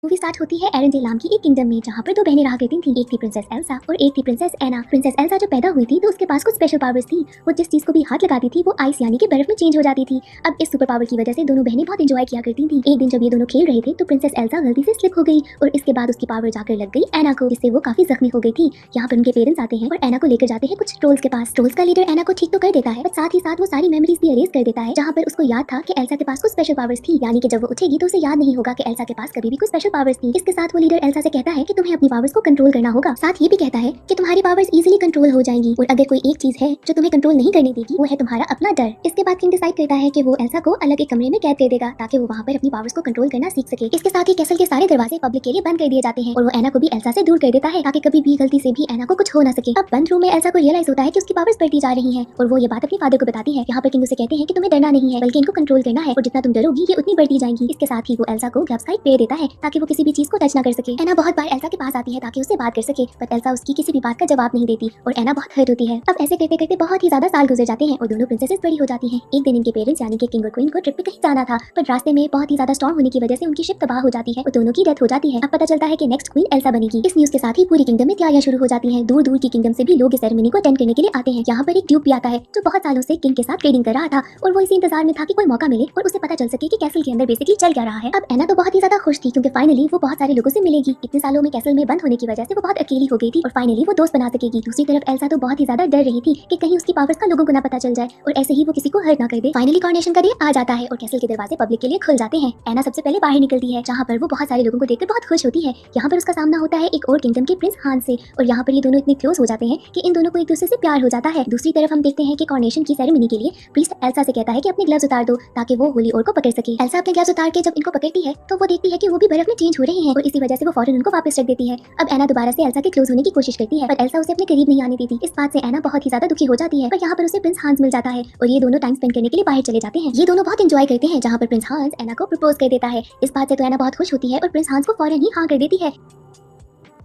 Movie start होती है एरेंडेल की एक किंगडम में, जहाँ पर दो बहनें रहा करती थी। एक थी प्रिंसेस एल्सा और एक थी प्रिंसेस एना। प्रिंसेस एल्सा जब पैदा हुई थी तो उसके पास कुछ स्पेशल पावर्स थी। वो जिस चीज को भी हाथ लगाती थी वो आइस यानी कि बर्फ में चेंज हो जाती थी। अब इस सुपर पावर की वजह से दोनों बहनें बहुत एंजॉय किया करती थी। एक दिन जब ये दोनों खेल रहे थे तो प्रिंसेस एल्सा गलती से स्लिप हो गई और इसके बाद उसकी पावर जाकर लग गई एना को, जिससे वो काफी जख्मी हो गई थी। यहाँ पर उनके पेरेंट्स आते हैं और एना को लेकर जाते हैं कुछ ट्रोल्स के पास। ट्रोल्स का लीडर एना को ठीक तो कर देता है, पर साथ ही साथ वो सारी मेमोरीज भी अरेज कर देता है, जहाँ पर उसको याद था कि एल्सा के पास कुछ स्पेशल पावर्स थी, यानी कि जब वो उठेगी तो उसे याद नहीं होगा कि एल्सा के पास कभी भी कुछ स्पेशल पावर्स थी। इसके साथ वो लीडर एल्सा से कहता है कि तुम्हें अपनी पावर्स को कंट्रोल करना होगा। साथ ये भी कहता है कि तुम्हारी पावर्स इजीली कंट्रोल हो जाएंगी और अगर कोई एक चीज है जो तुम्हें कंट्रोल नहीं करने देगी वो है तुम्हारा अपना डर। इसके बाद किंग डिसाइड करता है कि वो एल्सा को अलग एक कमरे में कैद कर देगा ताकि वो वहाँ पर अपनी पावर्स को कंट्रोल करना सीख सके। इसके साथ ही कैसल के सारे दरवाजे पब्लिक के लिए बंद कर दिए जाते हैं और वो एना को भी एल्सा से दूर कर देता है ताकि कभी भी गलती से भी एना को कुछ हो ना सके। अब बंद रूम में एल्सा को रियलाइज होता है कि उसकी पावर्स बढ़ती जा रही हैं और वो ये बात अपने फादर को बताती है। यहाँ पर किंग उसे कहते हैं कि तुम्हें डरना नहीं है बल्कि इनको कंट्रोल करना है और जितना तुम डरोगी ये उतनी बढ़ती जाएंगी। इसके साथ ही वो एल्सा को ग्लव्स का एक पेड़ देता है ताकि वो किसी भी चीज को टच ना कर सके। एना बहुत बार एल्सा के पास आती है ताकि उससे बात कर सके, पर एल्सा उसकी किसी भी बात का जवाब नहीं देती और एना बहुत हर्ट होती है। अब ऐसे करते करते बहुत ही ज्यादा साल गुजर जाते हैं और दोनों प्रिंसेसेस बड़ी हो जाती हैं। एक दिन इनके पेरेंट्स यानी कि किंग और क्वीन को ट्रिप पे कहीं जाना था, पर रास्ते में बहुत ही ज्यादा स्टॉर्म होने की वजह से उनकी शिप तबाह हो जाती है और दोनों की डेथ हो जाती है। अब पता चलता है कि नेक्स्ट क्वीन एल्सा बनेगी। इस न्यूज के साथ ही पूरी किंगडम में तैयारियां शुरू हो जाती हैं। दूर दूर की किंगडम से भी लोग इस सेरेमनी को अटेंड करने के लिए आते हैं। यहाँ पर एक ड्यूक भी आता है जो बहुत सालों से किंग के साथ ट्रेडिंग कर रहा था और वो इसी इंतजार में था कि कोई मौका मिले और उसे पता चल सके कि कैसल के अंदर बेसिकली चल क्या रहा है। अब एना तो बहुत ही ज्यादा खुश थी क्योंकि फाइनली वो बहुत सारे लोगों से मिलेगी। इतने सालों में कैसल में बंद होने की वजह से वो बहुत अकेली हो गई थी और फाइनली वो दोस्त बना सकेगी। दूसरी तरफ एल्सा तो बहुत ही ज्यादा डर रही थी कि कहीं उसकी पावर्स का लोगों को ना पता चल जाए और ऐसे ही वो किसी को हर्ट ना कर दे। फाइनली कॉर्नेशन का डे आ जाता है और कैसल के दरवाजे पब्लिक के लिए खुल जाते हैं। एना सबसे पहले बाहर निकलती है जहाँ पर वो बहुत सारे लोगों को देखकर बहुत खुश होती है। यहाँ पर उसका सामना होता है एक और किंगडम के प्रिंस हान से और यहाँ पर ये दोनों इतने क्लोज हो जाते हैं कि इन दोनों को एक दूसरे से प्यार हो जाता है। दूसरी तरफ हम देखते हैं कि कॉर्नेशन की सेरेमनी के लिए प्रीस्ट एल्सा से कहता है कि अपने ग्लव्स उतार दो ताकि वो होली ओर को पकड़ सके। एल्सा अपने ग्लव्स उतार के जब इनको पकड़ती है तो वो देखती है कि वो भी बर्फ में चेंज हो रहे हैं और इसी वजह से वो फौरन उनको वापस रख देती है। अब एना दोबारा से एल्सा के क्लोज होने की कोशिश करती है पर एल्सा उसे अपने करीब नहीं आने देती। इस बात से एना बहुत ही ज्यादा दुखी हो जाती है, पर यहाँ पर उसे प्रिंस हांस मिल जाता है और ये दोनों टाइम स्पेंड करने के लिए बाहर चले जाते हैं। ये दोनों बहुत एंजॉय करते हैं जहाँ पर प्रिंस हांस एना को प्रपोज कर देता है। इस बात से तो एना बहुत खुश होती है और प्रिंस हांस को फौरन ही हाँ कर देती है।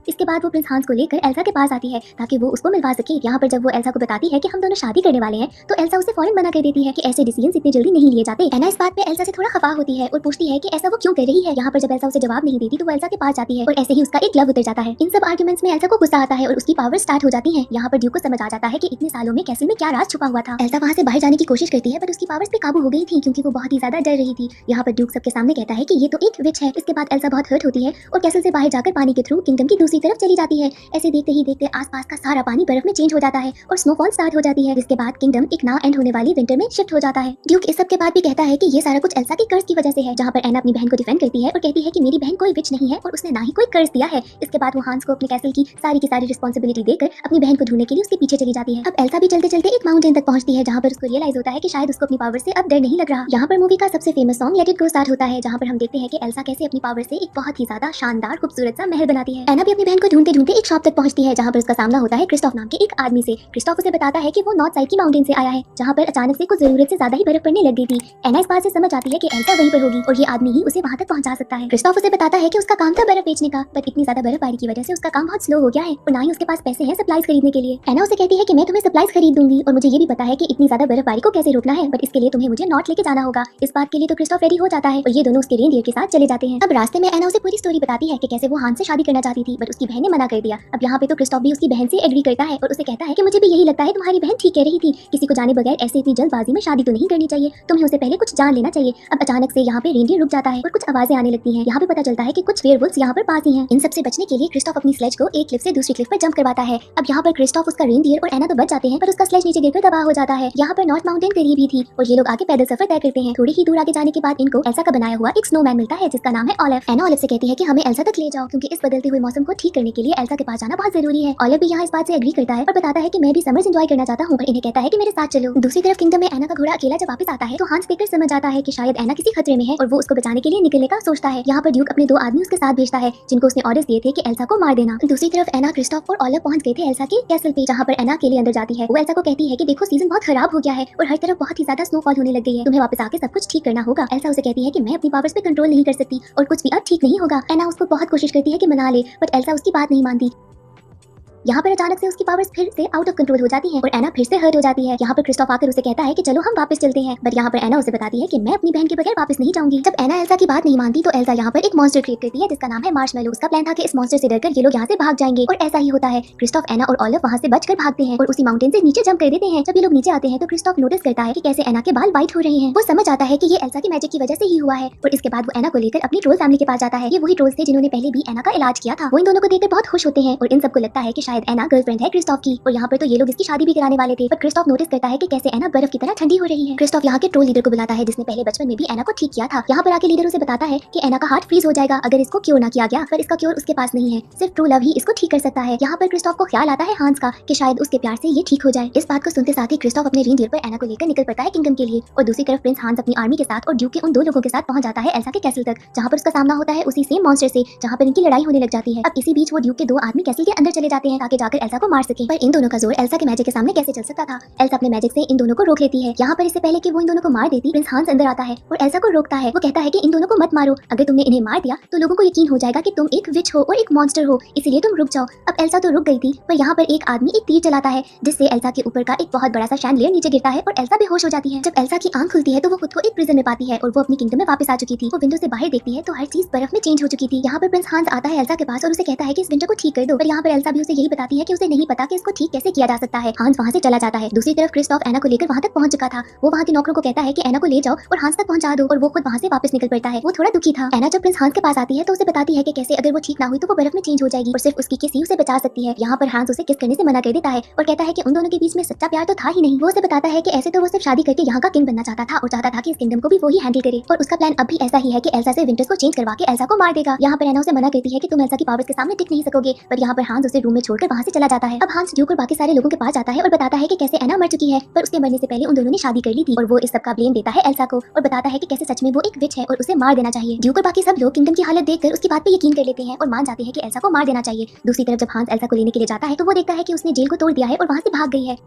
इसके बाद वो प्रिंस हांस को लेकर एल्सा के पास आती है ताकि वो उसको मिलवा सके। यहाँ पर जब वो एल्सा को बताती है कि हम दोनों शादी करने वाले हैं तो एल्सा उसे फौरन मना कर देती है कि ऐसे डिसीजंस इतनी जल्दी नहीं लिए जाते। एना इस बात पे एल्सा से थोड़ा खफा होती है और पूछती है कि ऐसा वो क्यों कर रही है। यहाँ पर जब एल्सा उसे जवाब नहीं देती तो वो एल्सा के पास जाती है और ऐसे ही उसका एक ग्लव उतर जाता है। इन सब आर्गुमेंट्स में एल्सा को गुस्सा आता है और उसकी पावर स्टार्ट हो जाती है। यहाँ पर ड्यूक को समझ आ जाता है कि इतने सालों में कैसल में क्या राज छुपा हुआ था। एल्सा वहाँ से बाहर जाने की कोशिश करती है पर उसकी पावर्स पे काबू हो गई थी क्योंकि वो बहुत ही ज्यादा डर रही थी। यहाँ पर ड्यूक सबके सामने कहता है कि ये तो एक विच है। इसके बाद एल्सा बहुत हर्ट होती है और कैसल से बाहर जाकर पानी के थ्रू किंगडम की दूसरी तरफ चली जाती है। ऐसे देखते ही देखते आसपास का सारा पानी बर्फ में चेंज हो जाता है और स्नोफॉल स्टार्ट हो जाती है, जिसके बाद किंगडम एक ना एंड होने वाली विंटर में शिफ्ट हो जाता है। ड्यूक इस सब के बाद भी कहता है कि ये सारा कुछ एल्सा के कर्ज की वजह से है, जहाँ पर एना अपनी बहन को डिफेंड करती है और कहती है कि मेरी बहन कोई विच नहीं है और उसने ना ही कोई कर्ज दिया है। इसके बाद वो हांस को अपने कैसल की सारी रिस्पॉन्सिबिलिटी देकर अपनी बहन को ढूंढने के लिए उसके पीछे चली जाती है। अब एल्सा भी चलते चलते एक माउंटेन तक पहुंचती है जहाँ पर उसको रियलाइज होता है कि शायद उसको अपनी पावर से अब डर नहीं लग रहा। यहाँ पर मूवी का सबसे famous song let it go start होता है जहाँ पर हम देखते हैं कि एल्सा कैसे अपनी पावर से एक बहुत ही ज्यादा शानदार खूबसूरत सा महल बनाती है। एना भी अपनी बहन को ढूंढते ढूंढते एक शॉप तक पहुंचती है जहाँ पर उसका सामना होता है क्रिस्टोफ नाम के एक आदमी से। क्रिस्टोफ उसे बताता है कि वो नॉर्थ साइड की माउंटेन से आया है जहाँ पर अचानक से कुछ जरूरत से ज्यादा ही बर्फ पड़ने लग गई थी। एना इस बात से समझ आती है कि एल्सा वहीं पर होगी और ये आदमी ही उसे वहाँ तक पहुँचा सकता है। क्रिस्टोफ उसे बताता है कि उसका काम था बर्फ बेचने का, पर इतनी ज्यादा बर्फबारी की वजह से उसका काम बहुत स्लो हो गया है और ना ही उसके पास पैसे हैं सप्लाईज खरीदने के लिए। एना उसे कहती है कि मैं तुम्हें सप्लाईज खरीद दूंगी और मुझे ये भी पता है कि इतनी ज्यादा बर्फबारी को कैसे रोकना है, बट इसके लिए तुम्हें मुझे नॉर्थ लेके जाना होगा। इस बात के लिए तो क्रिस्टोफ रेडी हो जाता है और ये दोनों उसके रेनडियर के साथ चले जाते हैं। अब रास्ते में एना उसे पूरी स्टोरी बताती है कि कैसे वो हांस से शादी करना चाहती थी बट उसकी बहन ने मना कर दिया। अब यहाँ पे तो क्रिस्टोफ भी उसकी बहन से एग्री करता है और उसे कहता है कि मुझे भी यही लगता है, तुम्हारी बहन ठीक कह रही थी, किसी को जाने बगैर ऐसे इतनी जल्दबाजी में शादी तो नहीं करनी चाहिए, तुम्हें उसे पहले कुछ जान लेना चाहिए। अब अचानक से यहाँ पे रेनडियर रुक जाता है और कुछ आवाजें आने लगती हैं। यहाँ पे पता चलता है कि कुछ वेयरवुल्व्स यहाँ पर पास ही हैं। इन सबसे बचने के लिए क्रिस्टोफ अपनी स्लेज को एक क्लिफ से दूसरी क्लिफ पर जंप करवाता है। अब यहाँ पर क्रिस्टोफ, उसका रेनडियर और एना तो बच जाते हैं पर उसका स्लेज नीचे गिरकर तबाह हो जाता है। यहाँ पर नॉर्थ माउंटेन करीब ही थी और ये लोग आगे पैदल सफर तय करते हैं। थोड़ी ही दूर आगे जाने के बाद इनको एल्सा का बनाया हुआ एक स्नोमैन मिलता है जिसका नाम है ऑलिव। एना ऑलिव से कहती है कि हमें एल्सा तक ले जाओ क्योंकि इस बदलते हुए मौसम को ठीक करने के लिए एल्सा के पास जाना बहुत जरूरी है। ऑलिव भी यहाँ इस बात से एग्री करता है और बताता है कि मैं भी समर्स एंजॉय करना चाहता हूँ, पर इन्हें कहता है कि मेरे साथ चलो। दूसरी तरफ किंगडम में एना का घोड़ा अकेला जब वापस आता है तो हांस देखकर समझ आता है कि शायद एना किसी खतरे में है और वो उसको बचाने के लिए निकलने का सोचता है। यहाँ पर ड्यूक अपने 2 आदमी उसके साथ भेजता है जिनको उसने ऑर्डर्स दिए थे कि एल्सा को मार देना। दूसरी तरफ एना, क्रिस्टोफ और ऑलिव पहुंच गए थे एल्सा के कैसल पे जहाँ पर एना अकेले अंदर जाती है। वो एल्सा को कहती है कि देखो सीजन बहुत खराब हो गया है और हर तरफ बहुत ही ज्यादा स्नोफॉल होने लग गई है, तुम्हें वापस आके सब कुछ ठीक करना होगा। एल्सा उसे कहती है कि मैं अपनी पावर्स पे कंट्रोल नहीं कर सकती और कुछ भी अब ठीक नहीं होगा। एना उसको बहुत कोशिश करती है कि मना ले बट एल्सा उसकी बात नहीं मानती। यहाँ पर अचानक से उसकी पावर्स फिर से आउट ऑफ कंट्रोल हो जाती है और एना फिर से हर्ट हो जाती है। यहाँ पर क्रिस्टोफ आकर उसे कहता है कि चलो हम वापस चलते हैं, बट यहाँ पर एना उसे बताती है कि मैं अपनी बहन के बगैर वापस नहीं जाऊंगी। जब एना एल्सा की बात नहीं मानती तो एल्सा यहाँ पर एक मॉन्स्टर क्रिएट करती है जिसका नाम है मार्शमैलो। उसका प्लान था कि इस मॉन्स्टर से डरकर ये लोग यहाँ से भाग जाएंगे और ऐसा ही होता है। क्रिस्टोफ, एना और ऑलिव वहाँ से बचकर भागते हैं और उसी माउंटेन से नीचे जंप कर देते हैं। जब ये लोग नीचे आते हैं तो क्रिस्टोफ नोटिस करता है कि कैसे एना के बाल व्हाइट हो रहे हैं। वो समझ आता है कि ये एल्सा की मैजिक की वजह से ही हुआ है और इसके बाद वो एना को लेकर अपनी ट्रोल फैमिली के पास जाता है। ये वही ट्रोल्स थे जिन्होंने पहले भी एना का इलाज किया था। वो इन दोनों को देखकर बहुत खुश होते हैं और इन सबको लगता है कि शायद एना गर्लफ्रेंड है क्रिस्टोफ की और यहाँ पर तो ये लोग इसकी शादी भी कराने वाले थे। पर क्रिस्टोफ नोटिस करता है कि कैसे एना बर्फ की तरह ठंडी हो रही है। क्रिस्टोफ यहाँ के ट्रोल लीडर को बुलाता है जिसने पहले बचपन में भी एना को ठीक किया था। यहाँ पर आके लीडर उसे बताता है कि एना का हार्ट फ्रीज हो जाएगा अगर इसको क्योर ना किया गया, पर इसका क्योर उसके पास नहीं है, सिर्फ ट्रू लव ही इसको ठीक कर सकता है। यहाँ पर क्रिस्टोफ को ख्याल आता है हांस का कि शायद उसके प्यार से ये ठीक हो जाए। इस बात को सुनते साथ ही क्रिस्टोफ अपने रेनडियर पर एना को लेकर निकल पड़ता है किंगडम के लिए और दूसरी तरफ प्रिंस हांस अपनी आर्मी के साथ और ड्यूक के उन दो लोगों के साथ पहुंच जाता है एल्सा के कैसल तक, जहाँ पर उसका सामना होता है उसी सेम मॉन्स्टर से जहाँ पर इनकी लड़ाई होने लग जाती है। अब इसी बीच वो ड्यूक के दो आदमी कैसल के अंदर चले जाते हैं ताकि जाकर एल्सा को मार सके, पर इन दोनों का जोर एल्सा के मैजिक के सामने कैसे चल सकता था। एल्सा अपने मैजिक से इन दोनों को रोक लेती है। यहाँ पर इससे पहले कि वो इन दोनों को मार देती, प्रिंस हांस अंदर आता है और एल्सा को रोकता है। वो कहता है कि इन दोनों को मत मारो, अगर तुमने इन्हें मार दिया तो लोगों को यकीन हो जाएगा कि तुम एक विच हो और एक मॉन्स्टर हो, इसीलिए तुम रुक जाओ। अब एल्सा तो रुक गई थी, पर यहाँ पर एक आदमी एक तीर चलाता है जिससे एल्सा के ऊपर का एक बहुत बड़ा सा शैंडलियर नीचे गिरता है और एल्सा बेहोश हो जाती है। जब एल्सा की आंख खुलती है तो वो खुद को एक प्रिजन में पाती है और वो अपनी किंगडम में वापस आ चुकी थी। वो विंडो से बाहर देखती है तो हर चीज बर्फ में चेंज हो चुकी थी। यहाँ पर प्रिंस हांस आता है एल्सा के पास और उसे कहता है कि इस विंडो को ठीक कर दो, पर यहाँ पर एल्सा भी उसे यही बताती है कि उसे नहीं पता कि इसको ठीक कैसे किया जा सकता है। हांस वहाँ से चला जाता है। दूसरी तरफ क्रिस्टोफ एना को लेकर वहाँ तक पहुंच चुका था। वो वहाँ के नौकरों को कहता है कि एना को ले जाओ और हांस तक पहुंचा दो और वो खुद वहाँ से वापस निकल पड़ता है। वो थोड़ा दुखी था। एना जब प्रिंस हांस के पास आती है तो उसे बताती है कि कैसे अगर वो ठीक ना हुई तो वो बर्फ में चेंज हो जाएगी और सिर्फ उसकी किस ही उसे बचा सकती है। यहाँ पर हांस उसे किस करने से मना कर देता है और कहता है कि उन दोनों के बीच में सच्चा प्यार तो था ही नहीं। वो उसे बताता है कि ऐसे तो वो सिर्फ शादी करके यहाँ का किंग बनना चाहता था और चाहता था कि इस किंगडम को भी वो ही हैंडल करे और उसका प्लान अब भी ऐसा ही है कि एल्सा से विंटर्स को चेंज करवा के एल्सा को मार देगा। यहाँ पर एना उसे मना करती है कि तुम एल्सा की पावर्स के सामने टिक नहीं सकोगे, पर यहाँ पर हांस उसे रूम में छोड़कर वहाँ से चला जाता है। अब हांस ड्यूक और बाकी सारे लोगों के पास जाता है और बताता है कि कैसे एना मर चुकी है, पर उसके मरने से पहले उन दोनों ने शादी कर ली थी और वो इस सब का ब्लेम देता है एल्सा को और बताता है कि कैसे सच में वो एक विच है और उसे मार देना चाहिए। ड्यूक और बाकी सब लोग किंगडम की हालत देखकर उसकी बात पे यकीन कर लेते हैं और मान जाते हैं कि एल्सा को मार देना चाहिए। दूसरी तरफ जब हांस एल्सा को लेने के लिए जाता है तो वो देखता है कि उसने जेल को तोड़ दिया है और वहाँ से भाग गई है।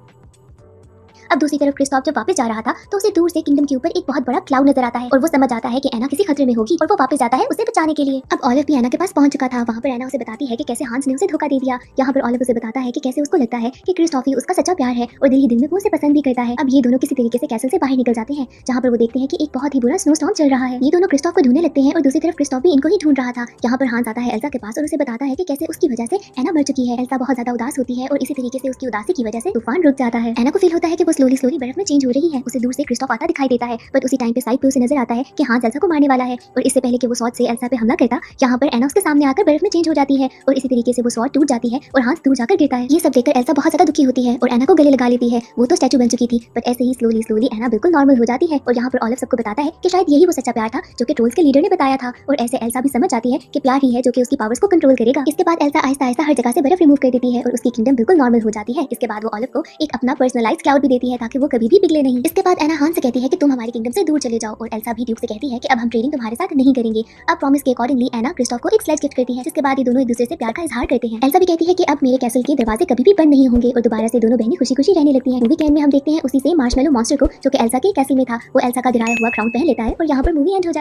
अब दूसरी तरफ क्रिस्टोफ जब वापस जा रहा था तो उसे दूर से किंगडम के ऊपर एक बहुत बड़ा क्लाउड नजर आता है और वो समझ आता है कि एना किसी खतरे में होगी और वो वापस जाता है उसे बचाने के लिए। अब ऑलिव भी एना के पास पहुंच चुका था। वहाँ पर एना उसे बताती है कि कैसे हांस ने उसे धोखा दे दिया। यहाँ पर ऑलिव उसे बताता है कि कैसे उसको लगता है कि क्रिस्टोफ ही उसका सच्चा प्यार है और दिल ही दिल में वो उसे पसंद भी करता है। अब ये दोनों किसी तरीके से कैसल से बाहर निकल जाते हैं जहाँ पर वो देखते हैं कि एक बहुत ही बुरा स्नो स्टॉर्म चल रहा है। ये दोनों क्रिस्टोफ को ढूंढने लगते हैं और दूसरी तरफ क्रिस्टोफ भी इनको ही ढूंढ रहा था। यहाँ पर हांस आता है एल्सा के पास और उसे बताता है कि कैसे उसकी वजह से एना मर चुकी है। एल्सा बहुत ज्यादा उदास होती है और इसी तरीके से उसकी उदासी की वजह से तूफान रुक जाता है। एना को फील होता है कि वो स्लोली स्लोली बर्फ में चेंज हो रही है। उसे दूर से क्रिस्टोफ आता दिखाई देता है, बट उसी टाइम पे साइड पे उसे नजर आता है कि हांस एल्सा को मारने वाला है और इससे पहले कि वो स्वॉर्ड से एल्सा पे हमला करता, यहाँ पर एना उसके सामने आकर बर्फ में चेंज हो जाती है और इसी तरीके से वो स्वॉर्ड टूट जाती है और हांस दूर जाकर गिरता है। ये सब देखकर एल्सा बहुत ज्यादा दुखी होती है और एना को गले लगा लेती है। वो तो स्टैचू बन चुकी थी, बट ऐसे ही स्लोली स्लोली एना बिल्कुल नॉर्मल हो जाती है और यहाँ पर ऑलिव सबको बताता है कि शायद यही वो सच्चा प्यार था जो कि ट्रोल्स के लीडर ने बताया था और ऐसे एल्सा भी समझ जाती है कि प्यार ही है जो कि उसकी पावर्स को कंट्रोल करेगा। इसके बाद एल्सा आहिस्ता आहिस्ता हर जगह से बर्फ रिमूव कर देती है और उसकी किंगडम बिल्कुल नॉर्मल हो जाती है। इसके बाद वो ऑलिव को एक अपना पर्सनलाइज्ड क्लाउड भी देती है ताकि वो कभी भी पिघले नहीं। इसके बाद एना हांस से कहती है कि तुम हमारी किंगडम से दूर चले जाओ और एल्सा भी ड्यूक से कहती है कि अब हम ट्रेडिंग तुम्हारे साथ नहीं करेंगे। अब प्रॉमिस के अकॉर्डिंगली एना क्रिस्टोफ को एक स्लेज गिफ्ट करती है जिसके बाद ये दोनों एक दूसरे से प्यार का इजहार करते हैं। एल्सा भी कहती है कि अब मेरे कैसल के दरवाजे कभी भी बंद नहीं होंगे और दोबारा से दोनों बहनें खुशी खुशी रहने लगती हैं। मूवी के एंड में हम देखते हैं उसी से मार्शमैलो मॉन्स्टर को जो कि एल्सा के कैसल में था, वो एल्सा का गिराया हुआ क्राउन पहन लेता है और यहाँ पर मूवी एंड हो जाती है।